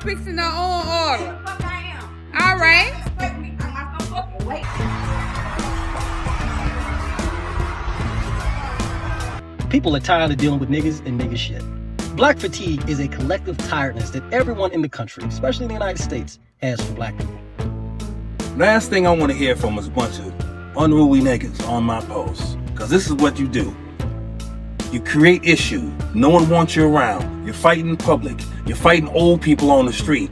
speaks in their own order. Fuck I am. All right. Respect me. I'm not gonna fucking wait. People are tired of dealing with niggas and nigga shit. Black fatigue is a collective tiredness that everyone in the country, especially in the United States, has for black people. Last thing I want to hear from is a bunch of unruly niggas on my posts. Because this is what you do. You create issues. No one wants you around. You're fighting in public. You're fighting old people on the street.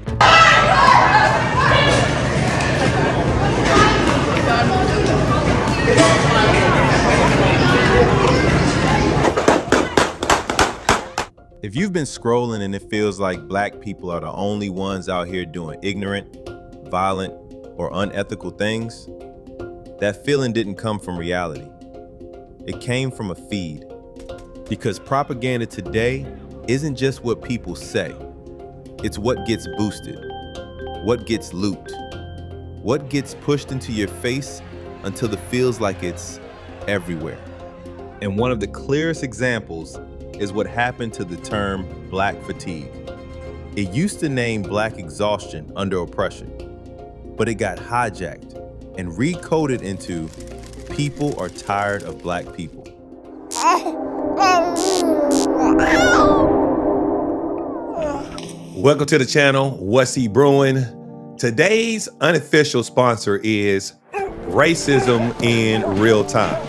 If you've been scrolling and it feels like black people are the only ones out here doing ignorant, violent, or unethical things, that feeling didn't come from reality. It came from a feed. Because propaganda today isn't just what people say. It's what gets boosted, what gets looped, what gets pushed into your face until it feels like it's everywhere. And one of the clearest examples is what happened to the term black fatigue. It used to name black exhaustion under oppression, but it got hijacked and recoded into people are tired of black people. Welcome to the channel, What's He Brewing? Today's unofficial sponsor is Racism in Real Time.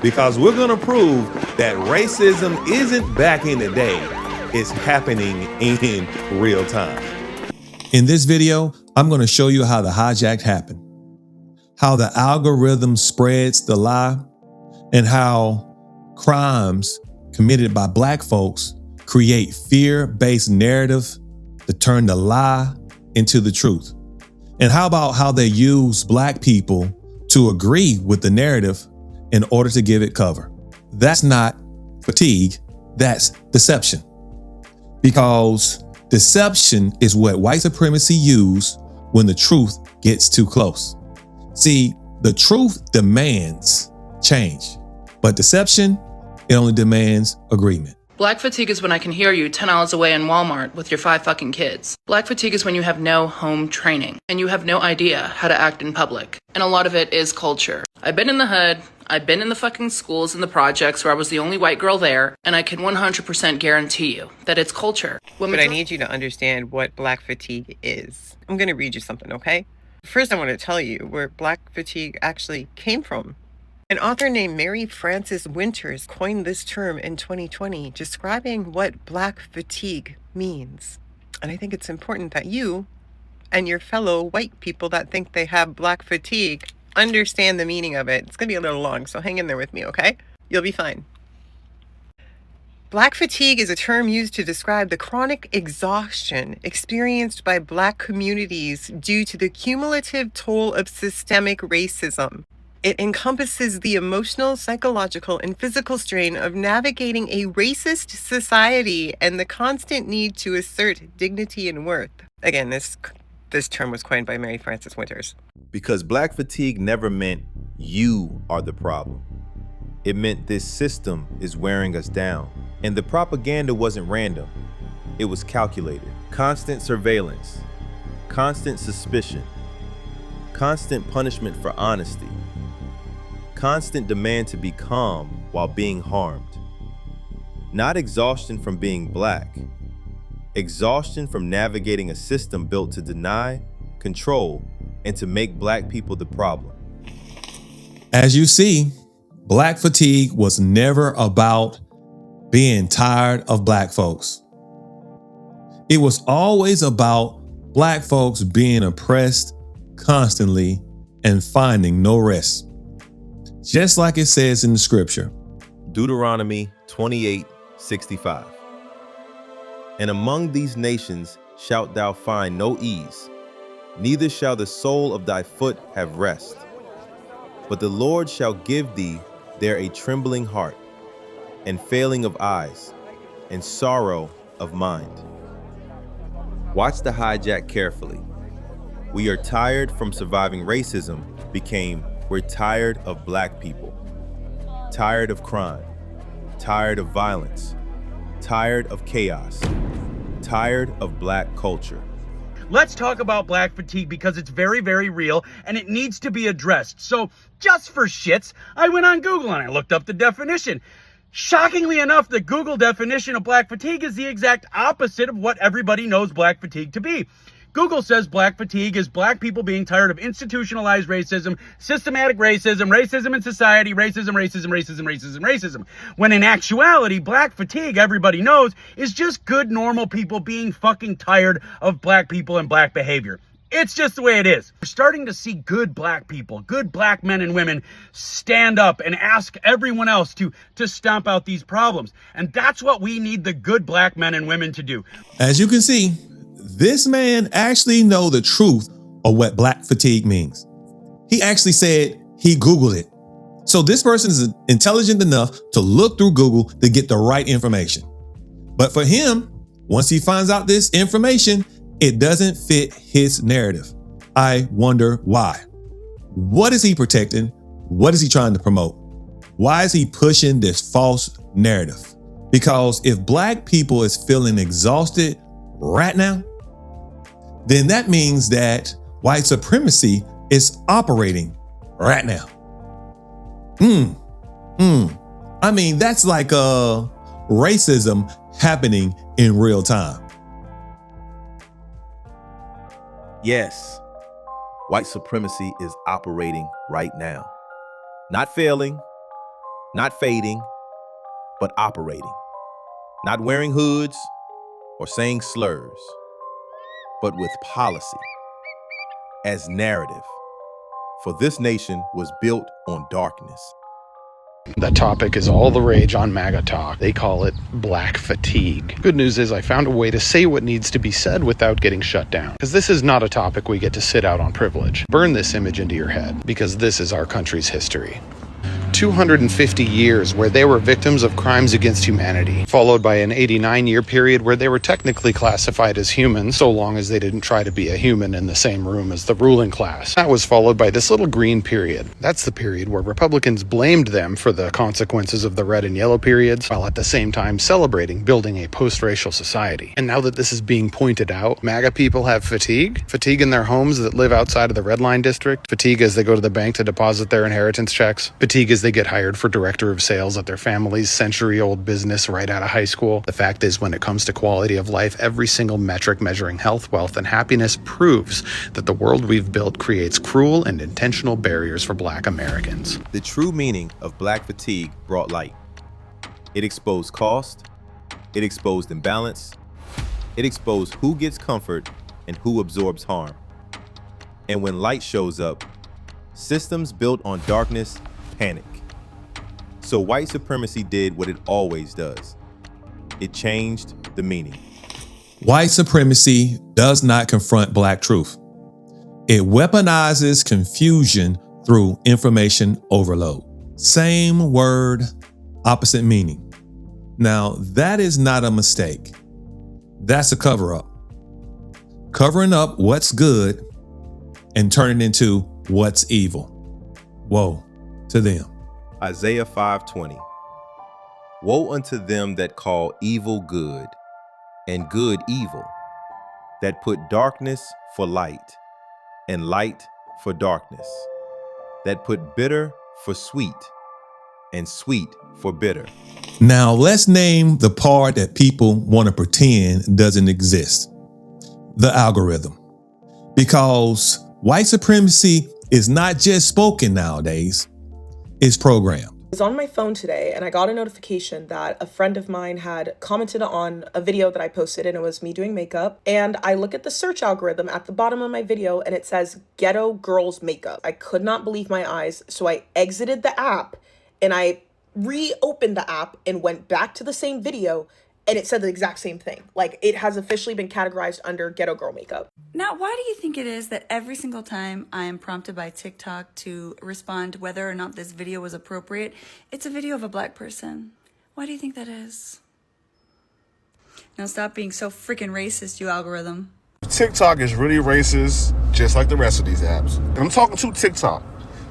Because we're gonna prove that racism isn't back in the day, it's happening in real time. In this video, I'm gonna show you how the hijack happened, how the algorithm spreads the lie, and how crimes committed by black folks create fear-based narrative to turn the lie into the truth. And how about how they use black people to agree with the narrative in order to give it cover? That's not fatigue, that's deception. Because deception is what white supremacy use when the truth gets too close. See, the truth demands change, but deception, it only demands agreement. Black fatigue is when I can hear you 10 hours away in Walmart with your 5 fucking kids. Black fatigue is when you have no home training and you have no idea how to act in public. And a lot of it is culture. I've been in the hood, I've been in the fucking schools and the projects where I was the only white girl there, and I can 100% guarantee you that it's culture. But I need you to understand what black fatigue is. I'm gonna read you something, okay? First, I want to tell you where black fatigue actually came from. An author named Mary Frances Winters coined this term in 2020, describing what black fatigue means. And I think it's important that you and your fellow white people that think they have black fatigue understand the meaning of it. It's going to be a little long, so hang in there with me, okay? You'll be fine. Black fatigue is a term used to describe the chronic exhaustion experienced by black communities due to the cumulative toll of systemic racism. It encompasses the emotional, psychological, and physical strain of navigating a racist society and the constant need to assert dignity and worth. Again, this term was coined by Mary Frances Winters. Because black fatigue never meant you are the problem. It meant this system is wearing us down. And the propaganda wasn't random. It was calculated. Constant surveillance, constant suspicion, constant punishment for honesty, constant demand to be calm while being harmed. Not exhaustion from being black, exhaustion from navigating a system built to deny, control, and to make black people the problem. As you see, black fatigue was never about being tired of black folks. It was always about black folks being oppressed constantly and finding no rest. Just like it says in the scripture. Deuteronomy 28:65. And among these nations shalt thou find no ease, neither shall the sole of thy foot have rest. But the Lord shall give thee there a trembling heart, and failing of eyes, and sorrow of mind. Watch the hijack carefully. We are tired from surviving racism became we're tired of black people, tired of crime, tired of violence, tired of chaos, tired of black culture. let's talk about black fatigue because it's very, very real and it needs to be addressed. So just for shits, I went on Google and I looked up the definition. Shockingly enough, the Google definition of black fatigue is the exact opposite of what everybody knows black fatigue to be. Google says black fatigue is black people being tired of institutionalized racism, systematic racism, racism in society, racism. When in actuality, black fatigue, everybody knows, is just good, normal people being fucking tired of black people and black behavior. It's just the way it is. We're starting to see good black people, good black men and women stand up and ask everyone else to stomp out these problems. And that's what we need the good black men and women to do. As you can see, this man actually know the truth of what black fatigue means. He actually said he Googled it. So this person is intelligent enough to look through Google to get the right information. But for him, once he finds out this information, it doesn't fit his narrative. I wonder why. What is he protecting? What is he trying to promote? Why is he pushing this false narrative? Because if black people is feeling exhausted right now, then that means that white supremacy is operating right now. I mean, that's like racism happening in real time. Yes, white supremacy is operating right now. Not failing, not fading, but operating. Not wearing hoods or saying slurs, but with policy as narrative. For this nation was built on darkness. The topic is all the rage on MAGA talk. They call it black fatigue. Good news is I found a way to say what needs to be said without getting shut down. Because this is not a topic we get to sit out on privilege. Burn this image into your head, because this is our country's history. 250 years where they were victims of crimes against humanity, followed by an 89-year period where they were technically classified as humans, so long as they didn't try to be a human in the same room as the ruling class. That was followed by this little green period. That's the period where Republicans blamed them for the consequences of the red and yellow periods, while at the same time celebrating building a post-racial society. And now that this is being pointed out, MAGA people have fatigue. Fatigue in their homes that live outside of the red line district. Fatigue as they go to the bank to deposit their inheritance checks. Fatigue as they get hired for director of sales at their family's century-old business right out of high school. The fact is, when it comes to quality of life, every single metric measuring health, wealth, and happiness proves that the world we've built creates cruel and intentional barriers for black Americans. The true meaning of black fatigue brought light. It exposed cost, it exposed imbalance, it exposed who gets comfort and who absorbs harm. And when light shows up, systems built on darkness panic. So white supremacy did what it always does. It changed the meaning. White supremacy does not confront black truth. It weaponizes confusion through information overload. Same word, opposite meaning. Now, that is not a mistake. That's a cover-up. Covering up what's good and turning into what's evil. Woe to them. Isaiah 5:20. Woe unto them that call evil good, and good evil, that put darkness for light, and light for darkness, that put bitter for sweet, and sweet for bitter. Now let's name the part that people want to pretend doesn't exist. The algorithm. Because white supremacy is not just spoken nowadays. Is programmed. I was on my phone today and I got a notification that a friend of mine had commented on a video that I posted, and it was me doing makeup. And I look at the search algorithm at the bottom of my video and it says ghetto girls makeup. I could not believe my eyes. So I exited the app and I reopened the app and went back to the same video, and it said the exact same thing. Like, it has officially been categorized under ghetto girl makeup. Now, why do you think it is that every single time I am prompted by TikTok to respond whether or not this video was appropriate, it's a video of a black person? Why do you think that is? Now stop being so freaking racist, you algorithm. TikTok is really racist, just like the rest of these apps. And I'm talking to TikTok.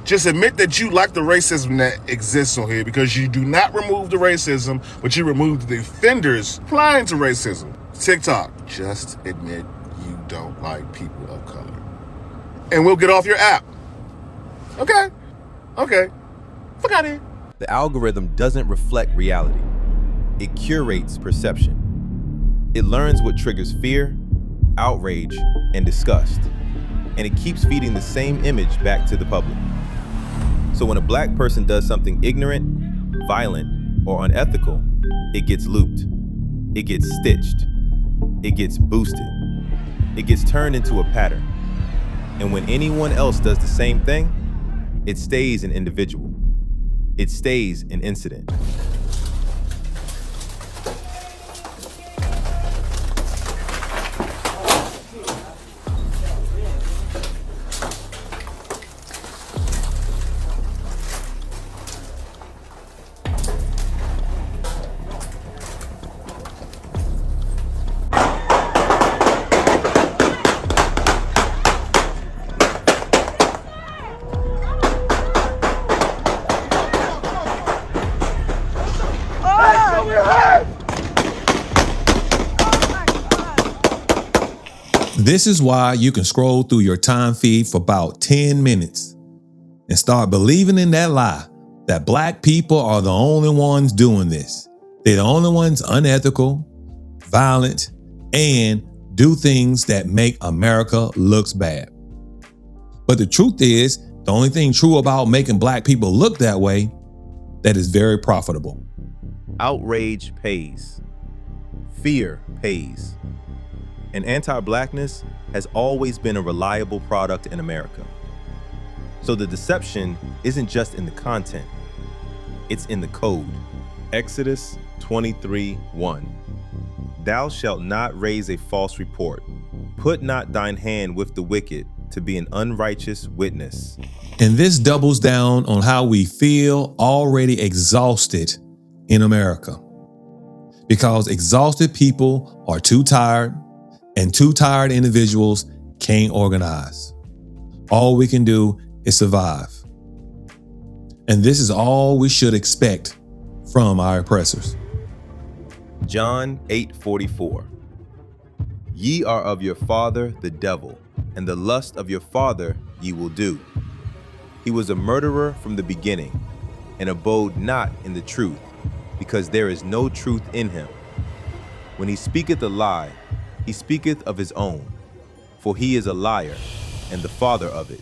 Just admit that you like the racism that exists on here, because you do not remove the racism, but you remove the offenders applying to racism. TikTok, just admit you don't like people of color. And we'll get off your app. Okay. Fuck out of here. The algorithm doesn't reflect reality. It curates perception. It learns what triggers fear, outrage, and disgust. And it keeps feeding the same image back to the public. So when a black person does something ignorant, violent, or unethical, it gets looped. It gets stitched. It gets boosted. It gets turned into a pattern. And when anyone else does the same thing, it stays an individual. It stays an incident. This is why you can scroll through your time feed for about 10 minutes and start believing in that lie that black people are the only ones doing this. They're the only ones unethical, violent, and do things that make America looks bad. But the truth is, the only thing true about making black people look that way, that is very profitable. Outrage pays. Fear pays. And anti-blackness has always been a reliable product in America. So the deception isn't just in the content, it's in the code. Exodus 23:1. Thou shalt not raise a false report. Put not thine hand with the wicked to be an unrighteous witness. And this doubles down on how we feel already exhausted in America. Because exhausted people are too tired, and too tired individuals can't organize. All we can do is survive. And this is all we should expect from our oppressors. John 8:44. Ye are of your father the devil, and the lust of your father ye will do. He was a murderer from the beginning, and abode not in the truth, because there is no truth in him. When he speaketh a lie, he speaketh of his own, for he is a liar and the father of it.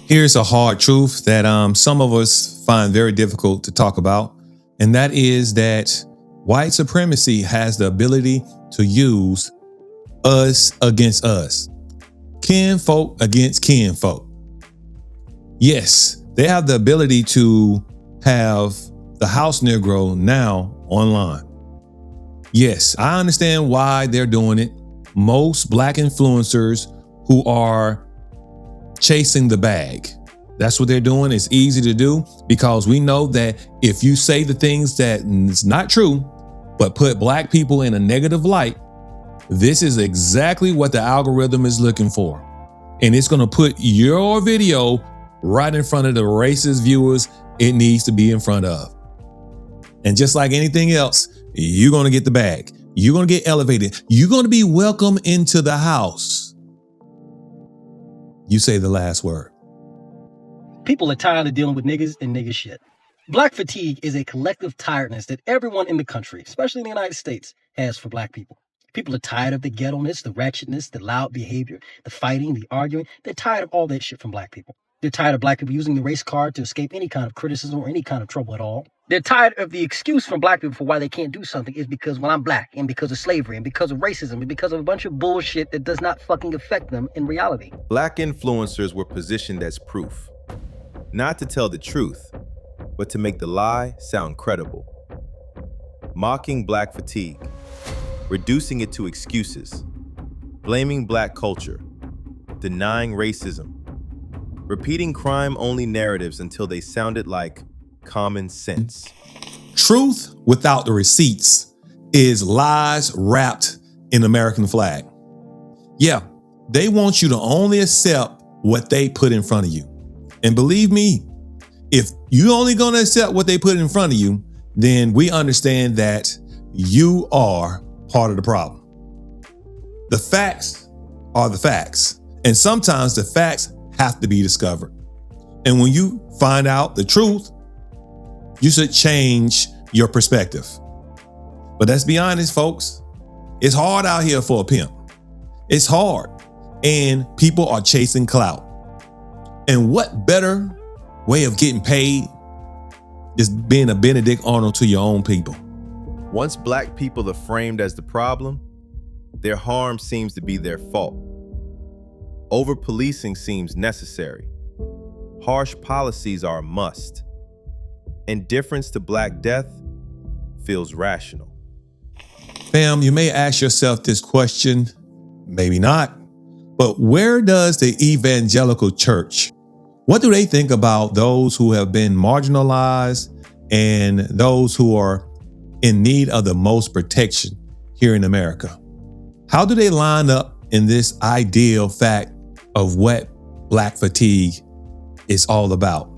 Here's a hard truth that some of us find very difficult to talk about, and that is that white supremacy has the ability to use us against us, kinfolk against kinfolk. Yes, they have the ability to have the house Negro now online. Yes, I understand why they're doing it. Most black influencers who are chasing the bag, that's what they're doing. It's easy to do because we know that if you say the things that is not true, but put black people in a negative light, this is exactly what the algorithm is looking for. And it's going to put your video right in front of the racist viewers it needs to be in front of. And just like anything else, you're going to get the bag. You're going to get elevated. You're going to be welcome into the house. You say the last word. People are tired of dealing with niggas and nigga shit. Black fatigue is a collective tiredness that everyone in the country, especially in the United States, has for black people. People are tired of the ghetto-ness, the ratchetness, the loud behavior, the fighting, the arguing. They're tired of all that shit from black people. They're tired of black people using the race card to escape any kind of criticism or any kind of trouble at all. They're tired of the excuse from black people for why they can't do something is because, well, I'm black, and because of slavery, and because of racism, and because of a bunch of bullshit that does not fucking affect them in reality. Black influencers were positioned as proof, not to tell the truth, but to make the lie sound credible. Mocking black fatigue, reducing it to excuses, blaming black culture, denying racism, repeating crime-only narratives until they sounded like common sense. Truth without the receipts is lies wrapped in American flag. Yeah, they want you to only accept what they put in front of you. And believe me, if you're only going to accept what they put in front of you, then we understand that you are part of the problem. The facts are the facts. And sometimes the facts have to be discovered. And when you find out the truth, you should change your perspective. But let's be honest, folks. It's hard out here for a pimp. It's hard. And people are chasing clout. And what better way of getting paid is being a Benedict Arnold to your own people. Once black people are framed as the problem, their harm seems to be their fault. Over-policing seems necessary. Harsh policies are a must. Indifference to black death feels rational. Fam, you may ask yourself this question, maybe not, but where does the evangelical church, what do they think about those who have been marginalized and those who are in need of the most protection here in America? How do they line up in this ideal fact of what black fatigue is all about?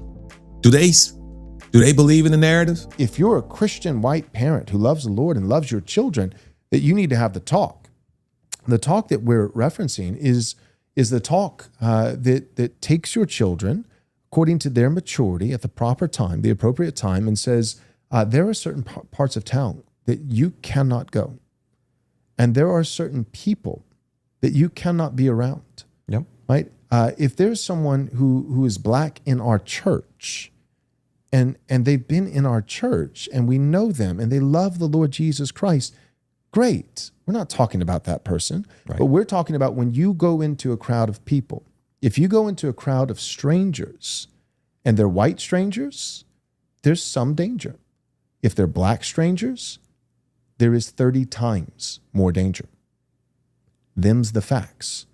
Do they believe in the narrative? If you're a Christian white parent who loves the Lord and loves your children, that you need to have the talk. The talk that we're referencing is the talk that takes your children according to their maturity at the proper time, the appropriate time, and says, there are certain parts of town that you cannot go. And there are certain people that you cannot be around. Yep. Right? If there's someone who is black in our church, and they've been in our church, and we know them, and they love the Lord Jesus Christ, great. We're not talking about that person, but we're talking about when you go into a crowd of people. If you go into a crowd of strangers, and they're white strangers, there's some danger. If they're black strangers, there is 30 times more danger. Them's the facts.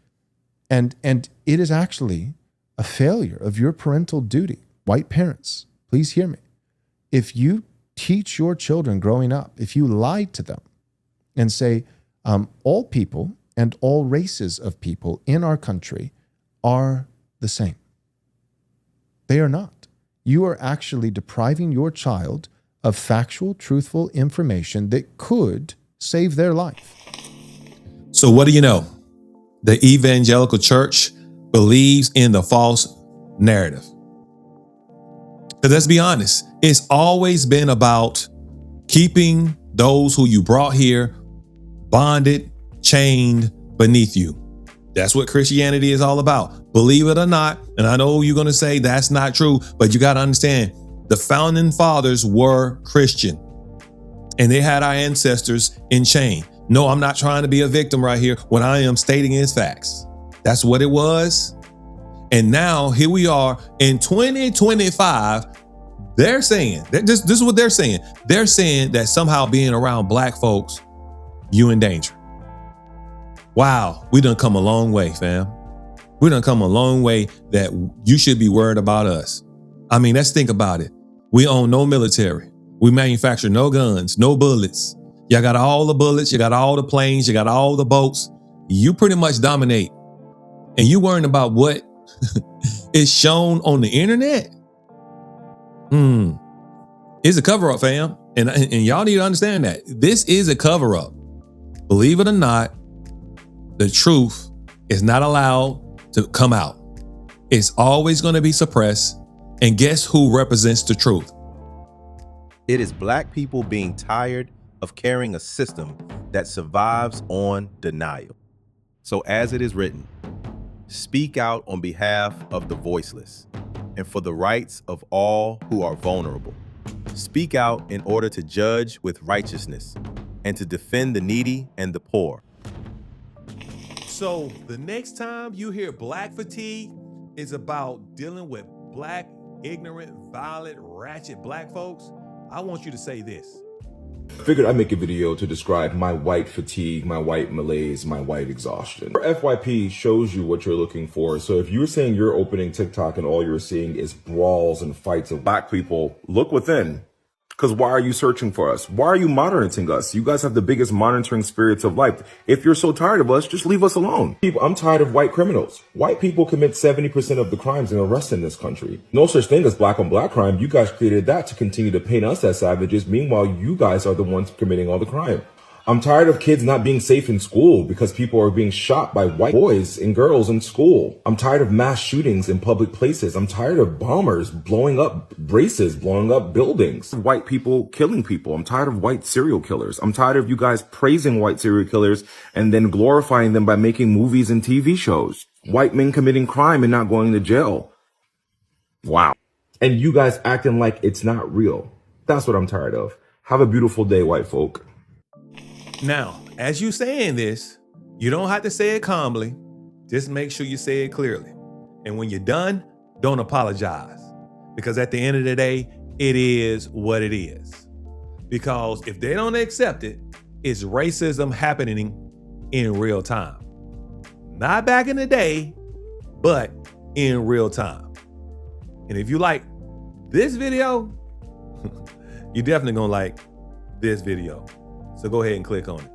And it is actually a failure of your parental duty. White parents, please hear me. If you teach your children growing up, if you lie to them and say, all people and all races of people in our country are the same. They are not. You are actually depriving your child of factual, truthful information that could save their life. So what do you know? The evangelical church believes in the false narrative. Because let's be honest, it's always been about keeping those who you brought here bonded, chained beneath you. That's what Christianity is all about. Believe it or not, and I know you're going to say that's not true, but you got to understand, the founding fathers were Christian, and they had our ancestors in chain. No, I'm not trying to be a victim right here. What I am stating is facts. That's what it was. And now here we are in 2025. They're saying, this is what they're saying. They're saying that somehow being around black folks, you in danger. Wow, we done come a long way, fam. We done come a long way that you should be worried about us. I mean, let's think about it. We own no military. We manufacture no guns, no bullets. Y'all got all the bullets, you got all the planes, you got all the boats. You pretty much dominate. And you worrying about what is shown on the internet? It's a cover-up, fam. And y'all need to understand that. This is a cover-up. Believe it or not, the truth is not allowed to come out. It's always going to be suppressed. And guess who represents the truth? It is black people being tired of carrying a system that survives on denial. So as it is written, speak out on behalf of the voiceless and for the rights of all who are vulnerable. Speak out in order to judge with righteousness and to defend the needy and the poor. So the next time you hear black fatigue is about dealing with black, ignorant, violent, ratchet black folks, I want you to say this. I figured I'd make a video to describe my white fatigue, my white malaise, my white exhaustion. FYP shows you what you're looking for. So if you're saying you're opening TikTok and all you're seeing is brawls and fights of black people, look within. Because why are you searching for us? Why are you monitoring us? You guys have the biggest monitoring spirits of life. If you're so tired of us, just leave us alone. I'm tired of white criminals. White people commit 70% of the crimes and arrests in this country. No such thing as black on black crime. You guys created that to continue to paint us as savages. Meanwhile, you guys are the ones committing all the crime. I'm tired of kids not being safe in school because people are being shot by white boys and girls in school. I'm tired of mass shootings in public places. I'm tired of bombers blowing up races, blowing up buildings. White people killing people. I'm tired of white serial killers. I'm tired of you guys praising white serial killers and then glorifying them by making movies and TV shows. White men committing crime and not going to jail. Wow. And you guys acting like it's not real. That's what I'm tired of. Have a beautiful day, white folk. Now, as you saying this, you don't have to say it calmly. Just make sure you say it clearly. And when you're done, don't apologize. Because at the end of the day, it is what it is. Because if they don't accept it, it's racism happening in real time. Not back in the day, but in real time. And if you like this video, you're definitely gonna like this video. So go ahead and click on it.